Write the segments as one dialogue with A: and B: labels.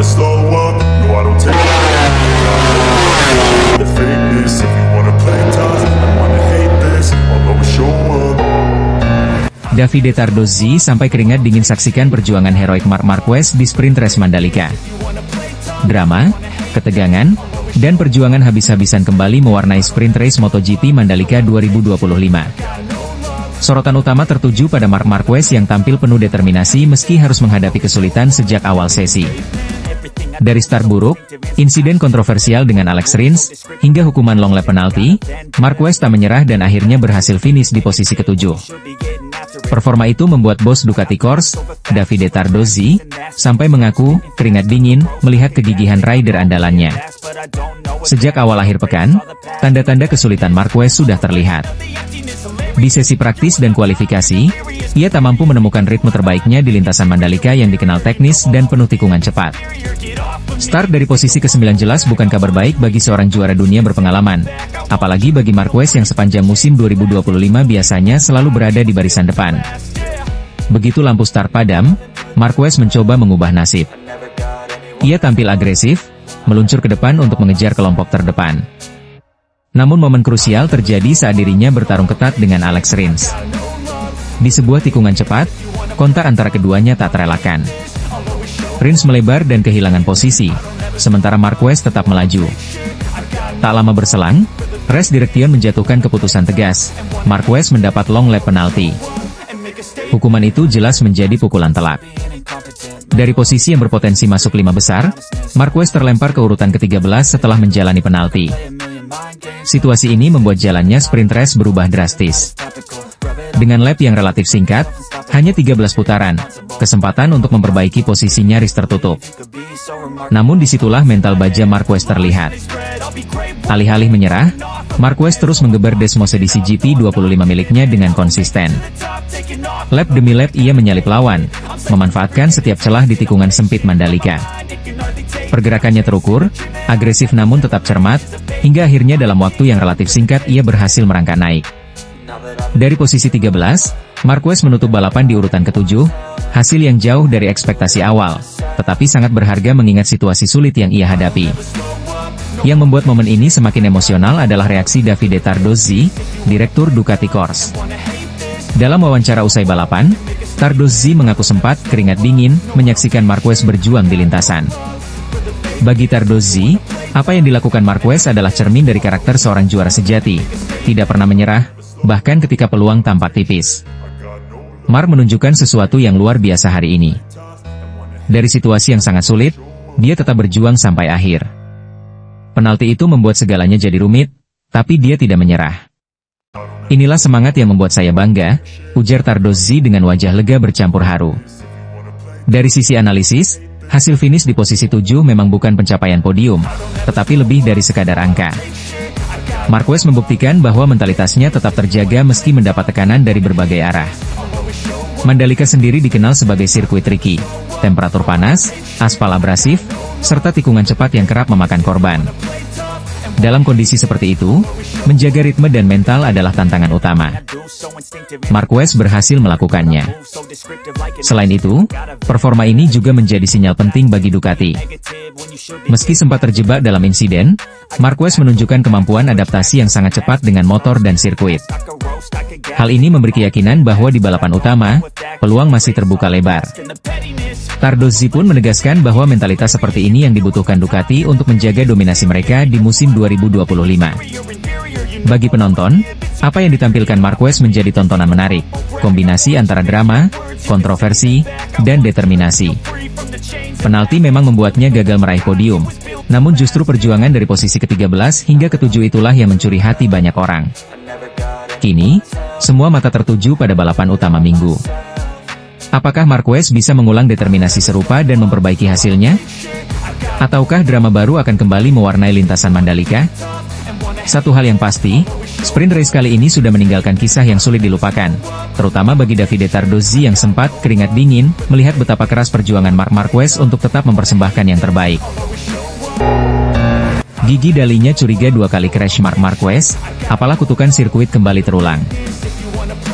A: never slow up. No, I don't take the fakeness. If you wanna play tough and wanna hate this, I'll always show up.
B: Davide Tardozzi sampai keringat dingin saksikan perjuangan heroik Marc Marquez di sprint race Mandalika. Drama, ketegangan, dan perjuangan habis-habisan kembali mewarnai sprint race MotoGP Mandalika 2025. Sorotan utama tertuju pada Marc Marquez yang tampil penuh determinasi meski harus menghadapi kesulitan sejak awal sesi. Dari start buruk, insiden kontroversial dengan Alex Rins, hingga hukuman long lap penalti, Marquez tak menyerah dan akhirnya berhasil finish di posisi ketujuh. Performa itu membuat bos Ducati Corse, Davide Tardozzi, sampai mengaku keringat dingin melihat kegigihan rider andalannya. Sejak awal akhir pekan, tanda-tanda kesulitan Marquez sudah terlihat. Di sesi praktis dan kualifikasi, ia tak mampu menemukan ritme terbaiknya di lintasan Mandalika yang dikenal teknis dan penuh tikungan cepat. Start dari posisi ke-9 jelas bukan kabar baik bagi seorang juara dunia berpengalaman, apalagi bagi Marquez yang sepanjang musim 2025 biasanya selalu berada di barisan depan. Begitu lampu start padam, Marquez mencoba mengubah nasib. Ia tampil agresif, meluncur ke depan untuk mengejar kelompok terdepan. Namun momen krusial terjadi saat dirinya bertarung ketat dengan Alex Rins. Di sebuah tikungan cepat, kontak antara keduanya tak terelakkan. Rins melebar dan kehilangan posisi, sementara Marquez tetap melaju. Tak lama berselang, Race Direction menjatuhkan keputusan tegas, Marquez mendapat long lap penalti. Hukuman itu jelas menjadi pukulan telak. Dari posisi yang berpotensi masuk 5 besar, Marquez terlempar ke urutan ke-13 setelah menjalani penalti. Situasi ini membuat jalannya sprint race berubah drastis. Dengan lap yang relatif singkat, hanya 13 putaran, kesempatan untuk memperbaiki posisi nyaris tertutup. Namun disitulah mental baja Marquez terlihat. Alih-alih menyerah, Marquez terus menggebar Desmosedici GP 25 miliknya dengan konsisten. Lap demi lap ia menyalip lawan, memanfaatkan setiap celah di tikungan sempit Mandalika. Pergerakannya terukur, agresif namun tetap cermat, hingga akhirnya dalam waktu yang relatif singkat ia berhasil merangkak naik. Dari posisi 13, Marquez menutup balapan di urutan ke-7, hasil yang jauh dari ekspektasi awal, tetapi sangat berharga mengingat situasi sulit yang ia hadapi. Yang membuat momen ini semakin emosional adalah reaksi Davide Tardozzi, Direktur Ducati Corse. Dalam wawancara usai balapan, Tardozzi mengaku sempat keringat dingin menyaksikan Marquez berjuang di lintasan. Bagi Tardozzi, apa yang dilakukan Marquez adalah cermin dari karakter seorang juara sejati, tidak pernah menyerah, bahkan ketika peluang tampak tipis. Marc menunjukkan sesuatu yang luar biasa hari ini. Dari situasi yang sangat sulit, dia tetap berjuang sampai akhir. Penalti itu membuat segalanya jadi rumit, tapi dia tidak menyerah. Inilah semangat yang membuat saya bangga, ujar Tardozzi dengan wajah lega bercampur haru. Dari sisi analisis, hasil finish di posisi 7 memang bukan pencapaian podium, tetapi lebih dari sekadar angka. Marquez membuktikan bahwa mentalitasnya tetap terjaga meski mendapat tekanan dari berbagai arah. Mandalika sendiri dikenal sebagai sirkuit tricky, temperatur panas, aspal abrasif, serta tikungan cepat yang kerap memakan korban. Dalam kondisi seperti itu, menjaga ritme dan mental adalah tantangan utama. Marquez berhasil melakukannya. Selain itu, performa ini juga menjadi sinyal penting bagi Ducati. Meski sempat terjebak dalam insiden, Marquez menunjukkan kemampuan adaptasi yang sangat cepat dengan motor dan sirkuit. Hal ini memberi keyakinan bahwa di balapan utama, peluang masih terbuka lebar. Tardozzi pun menegaskan bahwa mentalitas seperti ini yang dibutuhkan Ducati untuk menjaga dominasi mereka di musim 2025. Bagi penonton, apa yang ditampilkan Marquez menjadi tontonan menarik, kombinasi antara drama, kontroversi, dan determinasi. Penalti memang membuatnya gagal meraih podium, namun justru perjuangan dari posisi ke-13 hingga ke-7 itulah yang mencuri hati banyak orang. Kini, semua mata tertuju pada balapan utama Minggu. Apakah Marquez bisa mengulang determinasi serupa dan memperbaiki hasilnya? Ataukah drama baru akan kembali mewarnai lintasan Mandalika? Satu hal yang pasti, sprint race kali ini sudah meninggalkan kisah yang sulit dilupakan, terutama bagi Davide Tardozzi yang sempat keringat dingin melihat betapa keras perjuangan Marc Marquez untuk tetap mempersembahkan yang terbaik. Gigi Dalinya curiga 2 kali crash Marc Marquez, apalah kutukan sirkuit kembali terulang.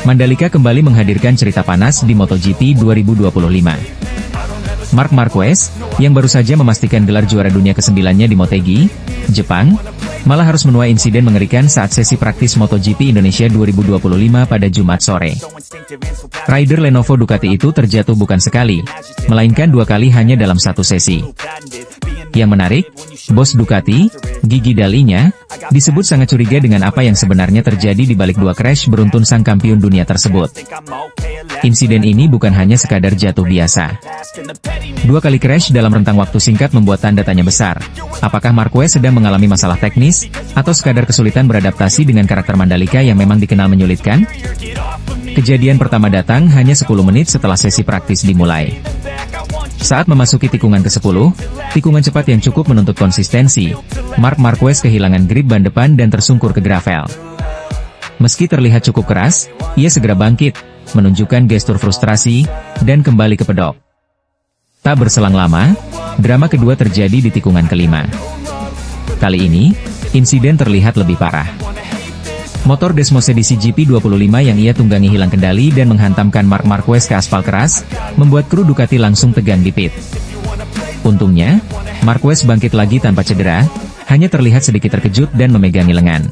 B: Mandalika kembali menghadirkan cerita panas di MotoGP 2025. Marc Marquez, yang baru saja memastikan gelar juara dunia ke-9-nya di Motegi, Jepang, malah harus menuai insiden mengerikan saat sesi praktis MotoGP Indonesia 2025 pada Jumat sore. Rider Lenovo Ducati itu terjatuh bukan sekali, melainkan 2 kali hanya dalam satu sesi. Yang menarik, bos Ducati, Gigi Dalinya, disebut sangat curiga dengan apa yang sebenarnya terjadi di balik 2 crash beruntun sang kampiun dunia tersebut. Insiden ini bukan hanya sekadar jatuh biasa. 2 kali crash dalam rentang waktu singkat membuat tanda tanya besar. Apakah Marquez sedang mengalami masalah teknis, atau sekadar kesulitan beradaptasi dengan karakter Mandalika yang memang dikenal menyulitkan? Kejadian pertama datang hanya 10 menit setelah sesi praktis dimulai. Saat memasuki tikungan ke-10, tikungan cepat yang cukup menuntut konsistensi, Marc Marquez kehilangan grip ban depan dan tersungkur ke gravel. Meski terlihat cukup keras, ia segera bangkit, menunjukkan gestur frustrasi, dan kembali ke pedok. Tak berselang lama, drama kedua terjadi di tikungan kelima. Kali ini, insiden terlihat lebih parah. Motor Desmosedici GP25 yang ia tunggangi hilang kendali dan menghantamkan Marc Marquez ke aspal keras, membuat kru Ducati langsung tegang di pit. Untungnya, Marquez bangkit lagi tanpa cedera, hanya terlihat sedikit terkejut dan memegangi lengan.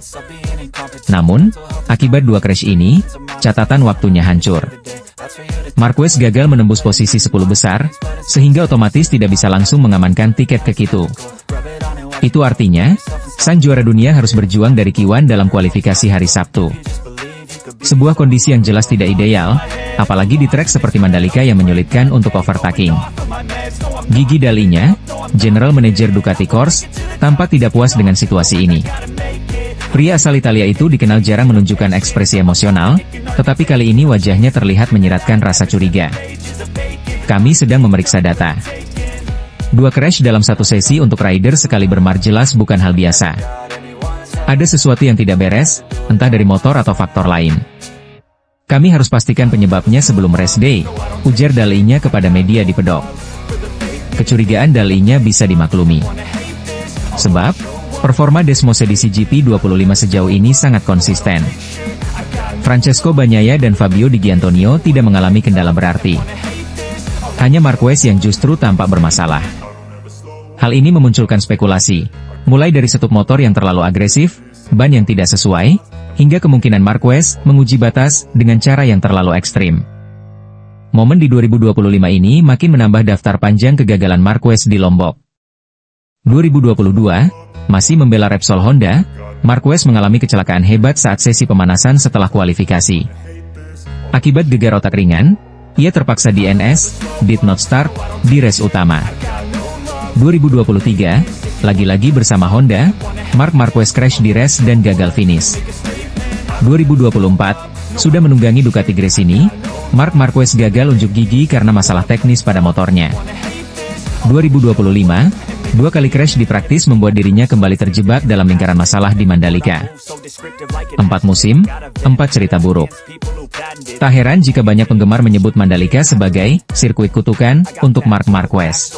B: Namun, akibat 2 crash ini, catatan waktunya hancur. Marquez gagal menembus posisi 10 besar, sehingga otomatis tidak bisa langsung mengamankan tiket ke Q2. Itu artinya, sang juara dunia harus berjuang dari Q1 dalam kualifikasi hari Sabtu. Sebuah kondisi yang jelas tidak ideal, apalagi di trek seperti Mandalika yang menyulitkan untuk overtaking. Gigi Dalinya, General Manager Ducati Corse, tampak tidak puas dengan situasi ini. Pria asal Italia itu dikenal jarang menunjukkan ekspresi emosional, tetapi kali ini wajahnya terlihat menyiratkan rasa curiga. Kami sedang memeriksa data. 2 crash dalam satu sesi untuk rider sekali bermar jelas bukan hal biasa. Ada sesuatu yang tidak beres, entah dari motor atau faktor lain. Kami harus pastikan penyebabnya sebelum race day, ujar Dalinya kepada media di pedok. Kecurigaan Dalinya bisa dimaklumi. Sebab, performa Desmosedici GP25 sejauh ini sangat konsisten. Francesco Bagnaia dan Fabio Di Gianantonio tidak mengalami kendala berarti. Hanya Marquez yang justru tampak bermasalah. Hal ini memunculkan spekulasi, mulai dari setup motor yang terlalu agresif, ban yang tidak sesuai, hingga kemungkinan Marquez menguji batas dengan cara yang terlalu ekstrim. Momen di 2025 ini makin menambah daftar panjang kegagalan Marquez di Lombok. 2022, masih membela Repsol Honda, Marquez mengalami kecelakaan hebat saat sesi pemanasan setelah kualifikasi. Akibat gegar otak ringan, ia terpaksa DNS, did not start, di race utama. 2023, lagi-lagi bersama Honda, Marc Marquez crash di race dan gagal finish. 2024, sudah menunggangi Ducati Gresini, Marc Marquez gagal unjuk gigi karena masalah teknis pada motornya. 2025, 2 kali crash di praktis membuat dirinya kembali terjebak dalam lingkaran masalah di Mandalika. 4 musim, 4 cerita buruk. Tak heran jika banyak penggemar menyebut Mandalika sebagai sirkuit kutukan untuk Marc Marquez.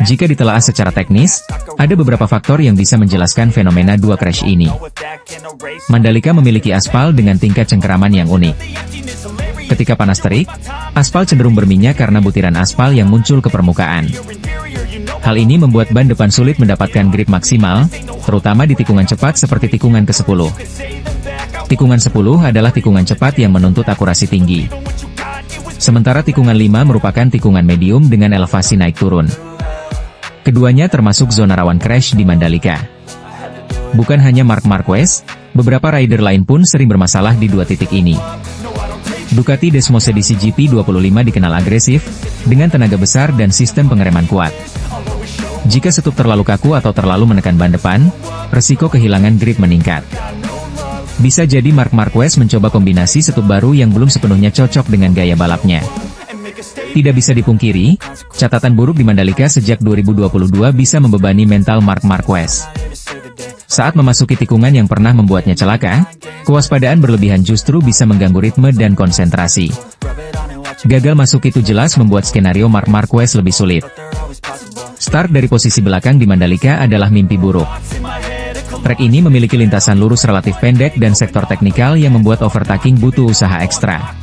B: Jika ditelaah secara teknis, ada beberapa faktor yang bisa menjelaskan fenomena 2 crash ini. Mandalika memiliki aspal dengan tingkat cengkeraman yang unik. Ketika panas terik, aspal cenderung berminyak karena butiran aspal yang muncul ke permukaan. Hal ini membuat ban depan sulit mendapatkan grip maksimal, terutama di tikungan cepat seperti tikungan ke-10. Tikungan 10 adalah tikungan cepat yang menuntut akurasi tinggi. Sementara tikungan 5 merupakan tikungan medium dengan elevasi naik turun. Keduanya termasuk zona rawan crash di Mandalika. Bukan hanya Marc Marquez, beberapa rider lain pun sering bermasalah di 2 titik ini. Ducati Desmosedici GP25 dikenal agresif, dengan tenaga besar dan sistem pengereman kuat. Jika setup terlalu kaku atau terlalu menekan ban depan, resiko kehilangan grip meningkat. Bisa jadi Marc Marquez mencoba kombinasi setup baru yang belum sepenuhnya cocok dengan gaya balapnya. Tidak bisa dipungkiri, catatan buruk di Mandalika sejak 2022 bisa membebani mental Marc Marquez. Saat memasuki tikungan yang pernah membuatnya celaka, kewaspadaan berlebihan justru bisa mengganggu ritme dan konsentrasi. Gagal masuk itu jelas membuat skenario Marc Marquez lebih sulit. Start dari posisi belakang di Mandalika adalah mimpi buruk. Trek ini memiliki lintasan lurus relatif pendek dan sektor teknikal yang membuat overtaking butuh usaha ekstra.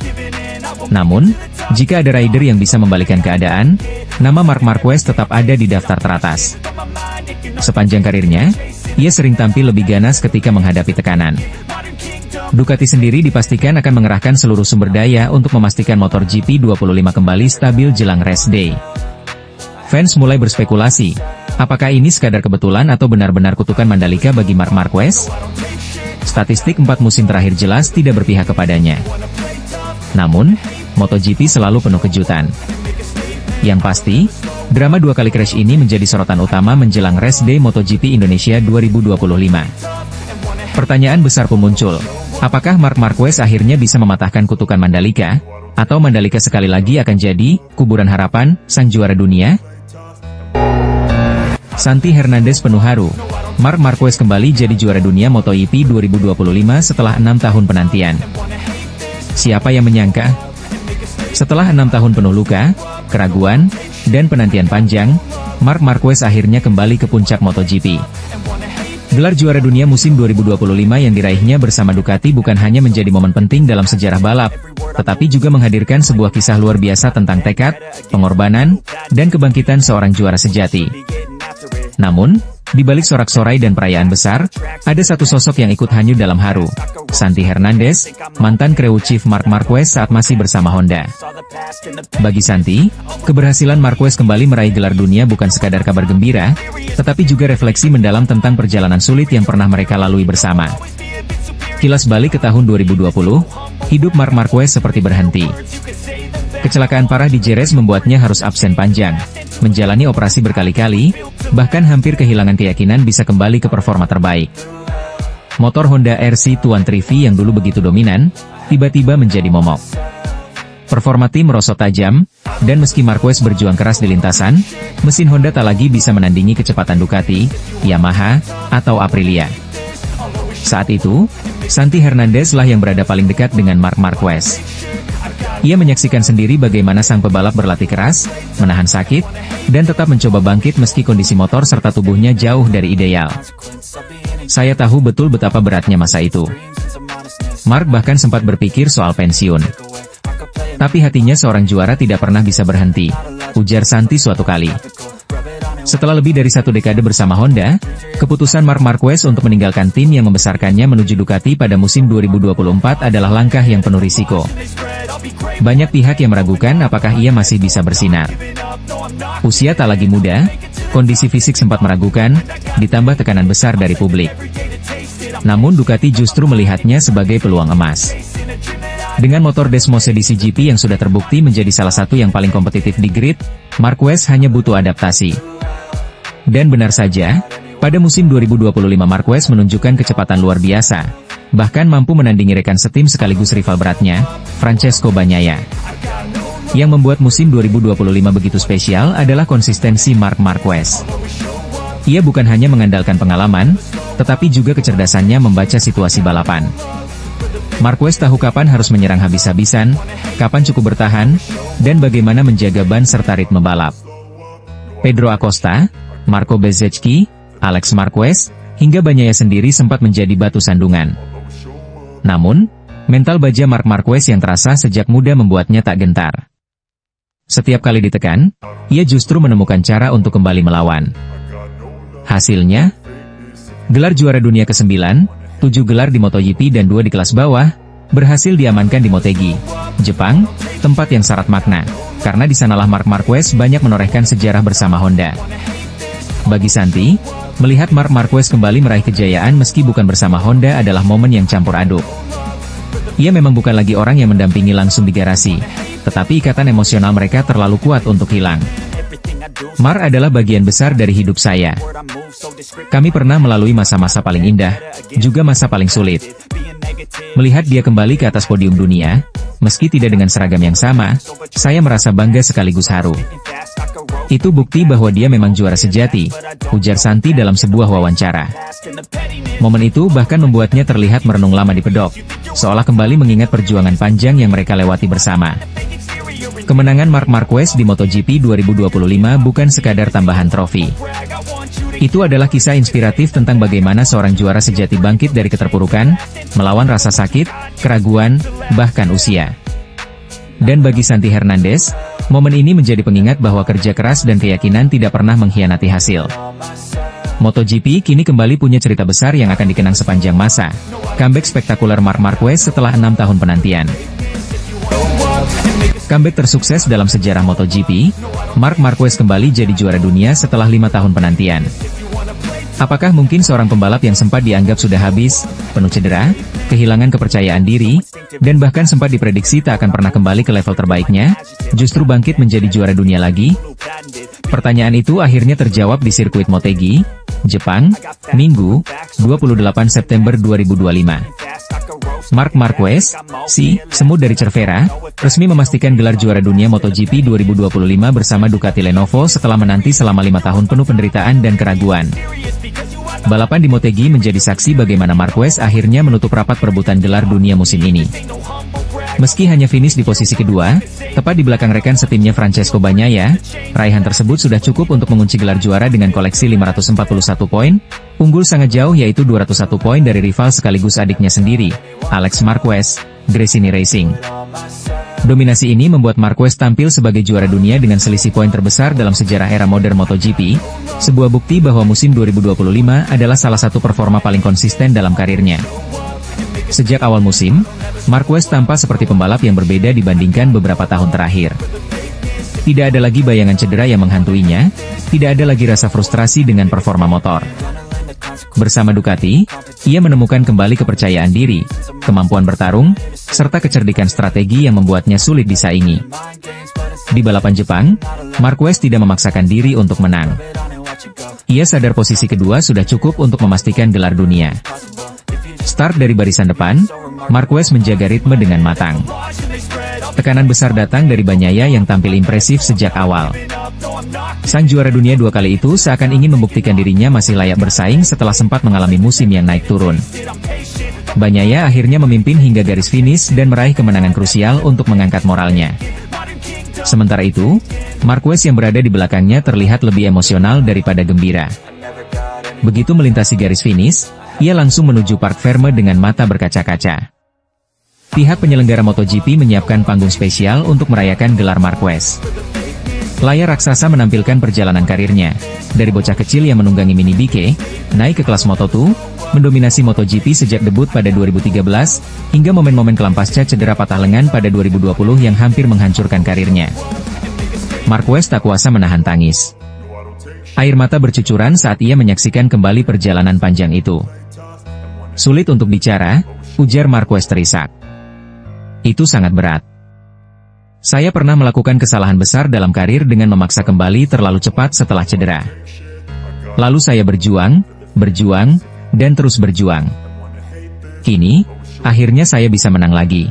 B: Namun, jika ada rider yang bisa membalikan keadaan, nama Marc Marquez tetap ada di daftar teratas. Sepanjang karirnya, ia sering tampil lebih ganas ketika menghadapi tekanan. Ducati sendiri dipastikan akan mengerahkan seluruh sumber daya untuk memastikan motor GP25 kembali stabil jelang race day. Fans mulai berspekulasi, apakah ini sekadar kebetulan atau benar-benar kutukan Mandalika bagi Marc Marquez? Statistik 4 musim terakhir jelas tidak berpihak kepadanya. Namun, MotoGP selalu penuh kejutan. Yang pasti, drama 2 kali crash ini menjadi sorotan utama menjelang race day MotoGP Indonesia 2025. Pertanyaan besar pun muncul, apakah Marc Marquez akhirnya bisa mematahkan kutukan Mandalika? Atau Mandalika sekali lagi akan jadi kuburan harapan sang juara dunia? Santi Hernandez penuh haru. Marc Marquez kembali jadi juara dunia MotoGP 2025 setelah 6 tahun penantian. Siapa yang menyangka? Setelah 6 tahun penuh luka, keraguan, dan penantian panjang, Marc Marquez akhirnya kembali ke puncak MotoGP. Gelar juara dunia musim 2025 yang diraihnya bersama Ducati bukan hanya menjadi momen penting dalam sejarah balap, tetapi juga menghadirkan sebuah kisah luar biasa tentang tekad, pengorbanan, dan kebangkitan seorang juara sejati. Namun, di balik sorak-sorai dan perayaan besar, ada satu sosok yang ikut hanyut dalam haru. Santi Hernandez, mantan crew chief Marc Marquez saat masih bersama Honda. Bagi Santi, keberhasilan Marquez kembali meraih gelar dunia bukan sekadar kabar gembira, tetapi juga refleksi mendalam tentang perjalanan sulit yang pernah mereka lalui bersama. Kilas balik ke tahun 2020, hidup Marc Marquez seperti berhenti. Kecelakaan parah di Jerez membuatnya harus absen panjang, menjalani operasi berkali-kali, bahkan hampir kehilangan keyakinan bisa kembali ke performa terbaik. Motor Honda RC213V yang dulu begitu dominan, tiba-tiba menjadi momok. Performa tim merosot tajam, dan meski Marquez berjuang keras di lintasan, mesin Honda tak lagi bisa menandingi kecepatan Ducati, Yamaha, atau Aprilia. Saat itu, Santi Hernandez lah yang berada paling dekat dengan Marc Marquez. Ia menyaksikan sendiri bagaimana sang pebalap berlatih keras, menahan sakit, dan tetap mencoba bangkit meski kondisi motor serta tubuhnya jauh dari ideal. Saya tahu betul betapa beratnya masa itu. Marc bahkan sempat berpikir soal pensiun. Tapi hatinya seorang juara tidak pernah bisa berhenti, ujar Santi suatu kali. Setelah lebih dari 1 dekade bersama Honda, keputusan Marc Marquez untuk meninggalkan tim yang membesarkannya menuju Ducati pada musim 2024 adalah langkah yang penuh risiko. Banyak pihak yang meragukan apakah ia masih bisa bersinar. Usia tak lagi muda, kondisi fisik sempat meragukan, ditambah tekanan besar dari publik. Namun Ducati justru melihatnya sebagai peluang emas. Dengan motor Desmose DCGP yang sudah terbukti menjadi salah satu yang paling kompetitif di grid, Marquez hanya butuh adaptasi. Dan benar saja, pada musim 2025 Marquez menunjukkan kecepatan luar biasa, bahkan mampu menandingi rekan setim sekaligus rival beratnya, Francesco Bagnaia. Yang membuat musim 2025 begitu spesial adalah konsistensi Marc Marquez. Ia bukan hanya mengandalkan pengalaman, tetapi juga kecerdasannya membaca situasi balapan. Marquez tahu kapan harus menyerang habis-habisan, kapan cukup bertahan, dan bagaimana menjaga ban serta ritme balap. Pedro Acosta, Marco Bezzecchi, Alex Marquez, hingga Bagnaia sendiri sempat menjadi batu sandungan. Namun, mental baja Marc Marquez yang terasa sejak muda membuatnya tak gentar. Setiap kali ditekan, ia justru menemukan cara untuk kembali melawan. Hasilnya, gelar juara dunia ke-9, 7 gelar di MotoGP dan 2 di kelas bawah, berhasil diamankan di Motegi, Jepang, tempat yang syarat makna, karena di sanalah Marc Marquez banyak menorehkan sejarah bersama Honda. Bagi Santi, melihat Marc Marquez kembali meraih kejayaan meski bukan bersama Honda adalah momen yang campur aduk. Ia memang bukan lagi orang yang mendampingi langsung di garasi, tetapi ikatan emosional mereka terlalu kuat untuk hilang. Marc adalah bagian besar dari hidup saya. Kami pernah melalui masa-masa paling indah, juga masa paling sulit. Melihat dia kembali ke atas podium dunia, meski tidak dengan seragam yang sama, saya merasa bangga sekaligus haru. Itu bukti bahwa dia memang juara sejati, ujar Santi dalam sebuah wawancara. Momen itu bahkan membuatnya terlihat merenung lama di pedok, seolah kembali mengingat perjuangan panjang yang mereka lewati bersama. Kemenangan Marc Marquez di MotoGP 2025 bukan sekadar tambahan trofi. Itu adalah kisah inspiratif tentang bagaimana seorang juara sejati bangkit dari keterpurukan, melawan rasa sakit, keraguan, bahkan usia. Dan bagi Santi Hernandez, momen ini menjadi pengingat bahwa kerja keras dan keyakinan tidak pernah mengkhianati hasil. MotoGP kini kembali punya cerita besar yang akan dikenang sepanjang masa. Comeback spektakuler Marc Marquez setelah 6 tahun penantian. Comeback tersukses dalam sejarah MotoGP, Marc Marquez kembali jadi juara dunia setelah 5 tahun penantian. Apakah mungkin seorang pembalap yang sempat dianggap sudah habis, penuh cedera, kehilangan kepercayaan diri, dan bahkan sempat diprediksi tak akan pernah kembali ke level terbaiknya, justru bangkit menjadi juara dunia lagi? Pertanyaan itu akhirnya terjawab di sirkuit Motegi, Jepang, Minggu, 28 September 2025. Marc Marquez, semut dari Cervera, resmi memastikan gelar juara dunia MotoGP 2025 bersama Ducati Lenovo setelah menanti selama 5 tahun penuh penderitaan dan keraguan. Balapan di Motegi menjadi saksi bagaimana Marquez akhirnya menutup rapat perebutan gelar dunia musim ini. Meski hanya finish di posisi kedua, tepat di belakang rekan setimnya Francesco Bagnaia, raihan tersebut sudah cukup untuk mengunci gelar juara dengan koleksi 541 poin, unggul sangat jauh yaitu 201 poin dari rival sekaligus adiknya sendiri, Alex Marquez, Gresini Racing. Dominasi ini membuat Marquez tampil sebagai juara dunia dengan selisih poin terbesar dalam sejarah era modern MotoGP, sebuah bukti bahwa musim 2025 adalah salah satu performa paling konsisten dalam karirnya. Sejak awal musim, Marquez tampak seperti pembalap yang berbeda dibandingkan beberapa tahun terakhir. Tidak ada lagi bayangan cedera yang menghantuinya, tidak ada lagi rasa frustrasi dengan performa motor. Bersama Ducati, ia menemukan kembali kepercayaan diri, kemampuan bertarung, serta kecerdikan strategi yang membuatnya sulit disaingi. Di balapan Jepang, Marquez tidak memaksakan diri untuk menang. Ia sadar posisi kedua sudah cukup untuk memastikan gelar dunia. Start dari barisan depan, Marquez menjaga ritme dengan matang. Tekanan besar datang dari Bagnaia yang tampil impresif sejak awal. Sang juara dunia 2 kali itu seakan ingin membuktikan dirinya masih layak bersaing setelah sempat mengalami musim yang naik turun. Bagnaia akhirnya memimpin hingga garis finish dan meraih kemenangan krusial untuk mengangkat moralnya. Sementara itu, Marquez yang berada di belakangnya terlihat lebih emosional daripada gembira. Begitu melintasi garis finish, ia langsung menuju park ferme dengan mata berkaca-kaca. Pihak penyelenggara MotoGP menyiapkan panggung spesial untuk merayakan gelar Marquez. Layar raksasa menampilkan perjalanan karirnya, dari bocah kecil yang menunggangi Mini BK, naik ke kelas Moto2, mendominasi MotoGP sejak debut pada 2013, hingga momen-momen kelam pasca cedera patah lengan pada 2020 yang hampir menghancurkan karirnya. Marquez tak kuasa menahan tangis. Air mata bercucuran saat ia menyaksikan kembali perjalanan panjang itu. Sulit untuk bicara, ujar Marquez terisak. Itu sangat berat. Saya pernah melakukan kesalahan besar dalam karir dengan memaksa kembali terlalu cepat setelah cedera. Lalu saya berjuang, dan terus berjuang. Kini, akhirnya saya bisa menang lagi.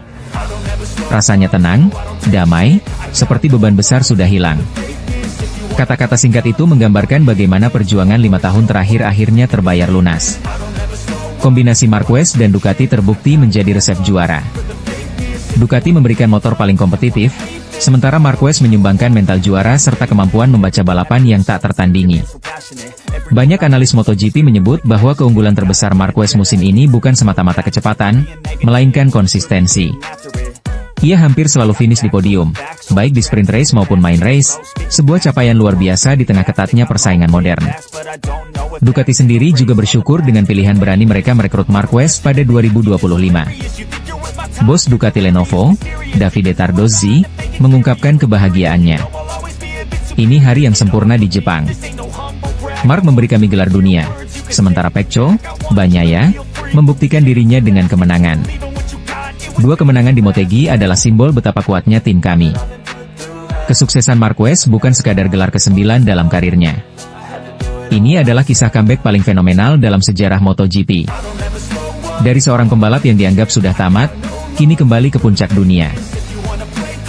B: Rasanya tenang, damai, seperti beban besar sudah hilang. Kata-kata singkat itu menggambarkan bagaimana perjuangan 5 tahun terakhir akhirnya terbayar lunas. Kombinasi Marquez dan Ducati terbukti menjadi resep juara. Ducati memberikan motor paling kompetitif, sementara Marquez menyumbangkan mental juara serta kemampuan membaca balapan yang tak tertandingi. Banyak analis MotoGP menyebut bahwa keunggulan terbesar Marquez musim ini bukan semata-mata kecepatan, melainkan konsistensi. Ia hampir selalu finish di podium, baik di sprint race maupun main race, sebuah capaian luar biasa di tengah ketatnya persaingan modern. Ducati sendiri juga bersyukur dengan pilihan berani mereka merekrut Marquez pada 2025. Bos Ducati Lenovo, Davide Tardozzi, mengungkapkan kebahagiaannya. Ini hari yang sempurna di Jepang. Marc memberi kami gelar dunia, sementara Pecco, Bagnaia, membuktikan dirinya dengan kemenangan. 2 kemenangan di Motegi adalah simbol betapa kuatnya tim kami. Kesuksesan Marquez bukan sekadar gelar ke-9 dalam karirnya. Ini adalah kisah comeback paling fenomenal dalam sejarah MotoGP. Dari seorang pembalap yang dianggap sudah tamat, kini kembali ke puncak dunia.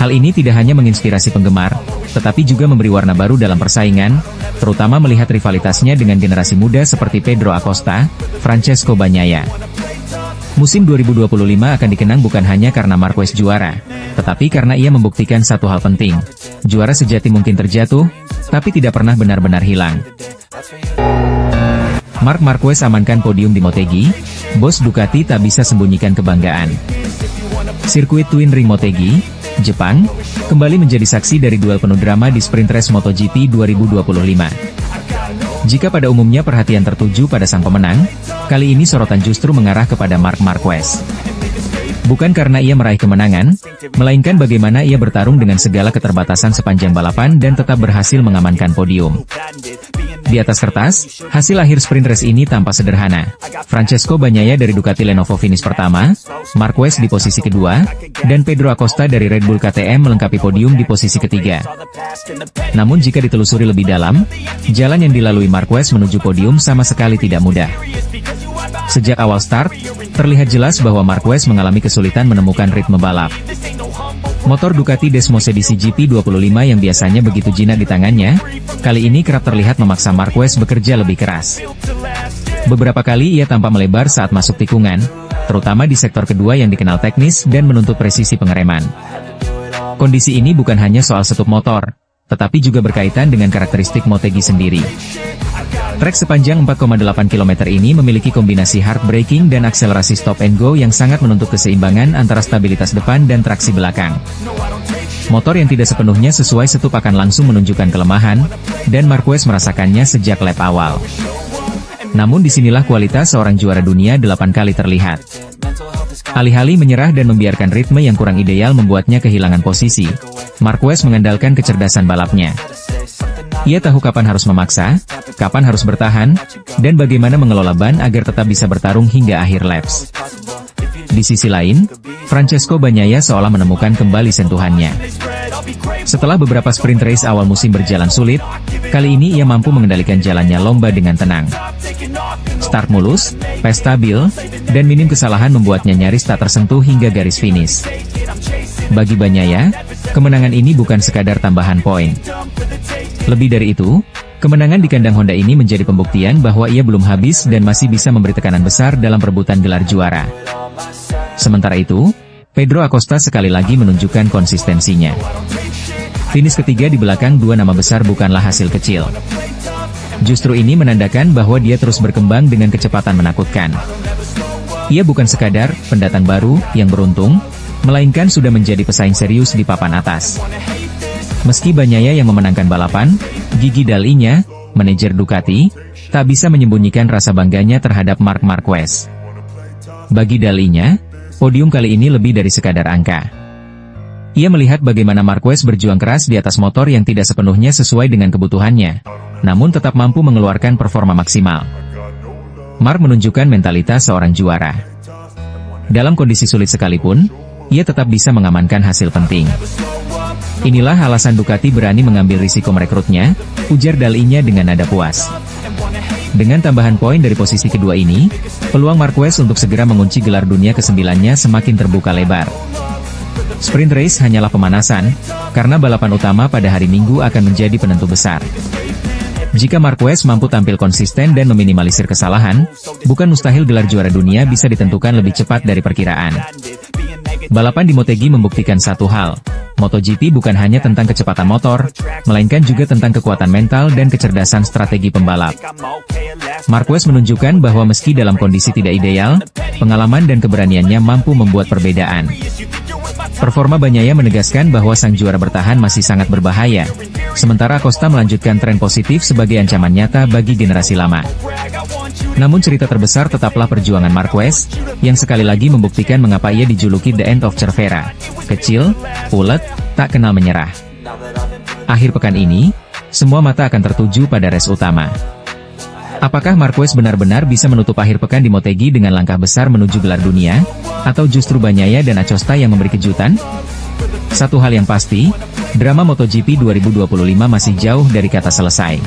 B: Hal ini tidak hanya menginspirasi penggemar, tetapi juga memberi warna baru dalam persaingan, terutama melihat rivalitasnya dengan generasi muda seperti Pedro Acosta, Francesco Bagnaia. Musim 2025 akan dikenang bukan hanya karena Marquez juara, tetapi karena ia membuktikan satu hal penting. Juara sejati mungkin terjatuh, tapi tidak pernah benar-benar hilang. Marc Marquez amankan podium di Motegi, bos Ducati tak bisa sembunyikan kebanggaan. Sirkuit Twin Ring Motegi, Jepang, kembali menjadi saksi dari duel penuh drama di sprint race MotoGP 2025. Jika pada umumnya perhatian tertuju pada sang pemenang, kali ini sorotan justru mengarah kepada Marc Marquez. Bukan karena ia meraih kemenangan, melainkan bagaimana ia bertarung dengan segala keterbatasan sepanjang balapan dan tetap berhasil mengamankan podium. Di atas kertas, hasil akhir sprint race ini tampak sederhana. Francesco Bagnaia dari Ducati Lenovo finish pertama, Marquez di posisi kedua, dan Pedro Acosta dari Red Bull KTM melengkapi podium di posisi ketiga. Namun jika ditelusuri lebih dalam, jalan yang dilalui Marquez menuju podium sama sekali tidak mudah. Sejak awal start, terlihat jelas bahwa Marquez mengalami kesulitan menemukan ritme balap. Motor Ducati Desmose DC GP25 yang biasanya begitu jinak di tangannya, kali ini kerap terlihat memaksa Marquez bekerja lebih keras. Beberapa kali ia tampak melebar saat masuk tikungan, terutama di sektor kedua yang dikenal teknis dan menuntut presisi pengereman. Kondisi ini bukan hanya soal setup motor, tetapi juga berkaitan dengan karakteristik Motegi sendiri. Trek sepanjang 4,8 km ini memiliki kombinasi hard braking dan akselerasi stop and go yang sangat menuntut keseimbangan antara stabilitas depan dan traksi belakang. Motor yang tidak sepenuhnya sesuai setup akan langsung menunjukkan kelemahan, dan Marquez merasakannya sejak lap awal. Namun disinilah kualitas seorang juara dunia 8 kali terlihat. Alih-alih menyerah dan membiarkan ritme yang kurang ideal membuatnya kehilangan posisi, Marquez mengandalkan kecerdasan balapnya. Ia tahu kapan harus memaksa, kapan harus bertahan, dan bagaimana mengelola ban agar tetap bisa bertarung hingga akhir laps. Di sisi lain, Francesco Bagnaia seolah menemukan kembali sentuhannya. Setelah beberapa sprint race awal musim berjalan sulit, kali ini ia mampu mengendalikan jalannya lomba dengan tenang. Start mulus, pace stabil, dan minim kesalahan membuatnya nyaris tak tersentuh hingga garis finish. Bagi Bagnaia, kemenangan ini bukan sekadar tambahan poin. Lebih dari itu, kemenangan di kandang Honda ini menjadi pembuktian bahwa ia belum habis dan masih bisa memberi tekanan besar dalam perebutan gelar juara. Sementara itu, Pedro Acosta sekali lagi menunjukkan konsistensinya. Finish ketiga di belakang dua nama besar bukanlah hasil kecil. Justru ini menandakan bahwa dia terus berkembang dengan kecepatan menakutkan. Ia bukan sekadar pendatang baru yang beruntung, melainkan sudah menjadi pesaing serius di papan atas. Meski Bagnaia yang memenangkan balapan, Gigi Dall'Igna, manajer Ducati, tak bisa menyembunyikan rasa bangganya terhadap Marc Marquez. Bagi Dall'Igna, podium kali ini lebih dari sekadar angka. Ia melihat bagaimana Marquez berjuang keras di atas motor yang tidak sepenuhnya sesuai dengan kebutuhannya, namun tetap mampu mengeluarkan performa maksimal. Marc menunjukkan mentalitas seorang juara. Dalam kondisi sulit sekalipun, ia tetap bisa mengamankan hasil penting. Inilah alasan Ducati berani mengambil risiko merekrutnya, ujar Dall'Igna dengan nada puas. Dengan tambahan poin dari posisi kedua ini, peluang Marquez untuk segera mengunci gelar dunia ke-9-nya semakin terbuka lebar. Sprint race hanyalah pemanasan, karena balapan utama pada hari Minggu akan menjadi penentu besar. Jika Marquez mampu tampil konsisten dan meminimalisir kesalahan, bukan mustahil gelar juara dunia bisa ditentukan lebih cepat dari perkiraan. Balapan di Motegi membuktikan satu hal. MotoGP bukan hanya tentang kecepatan motor, melainkan juga tentang kekuatan mental dan kecerdasan strategi pembalap. Marquez menunjukkan bahwa meski dalam kondisi tidak ideal, pengalaman dan keberaniannya mampu membuat perbedaan. Performa Bagnaia menegaskan bahwa sang juara bertahan masih sangat berbahaya, sementara Acosta melanjutkan tren positif sebagai ancaman nyata bagi generasi lama. Namun cerita terbesar tetaplah perjuangan Marquez, yang sekali lagi membuktikan mengapa ia dijuluki The End of Cervera. Kecil, ulet, tak kenal menyerah. Akhir pekan ini, semua mata akan tertuju pada race utama. Apakah Marquez benar-benar bisa menutup akhir pekan di Motegi dengan langkah besar menuju gelar dunia? Atau justru Bagnaia dan Acosta yang memberi kejutan? Satu hal yang pasti, drama MotoGP 2025 masih jauh dari kata selesai.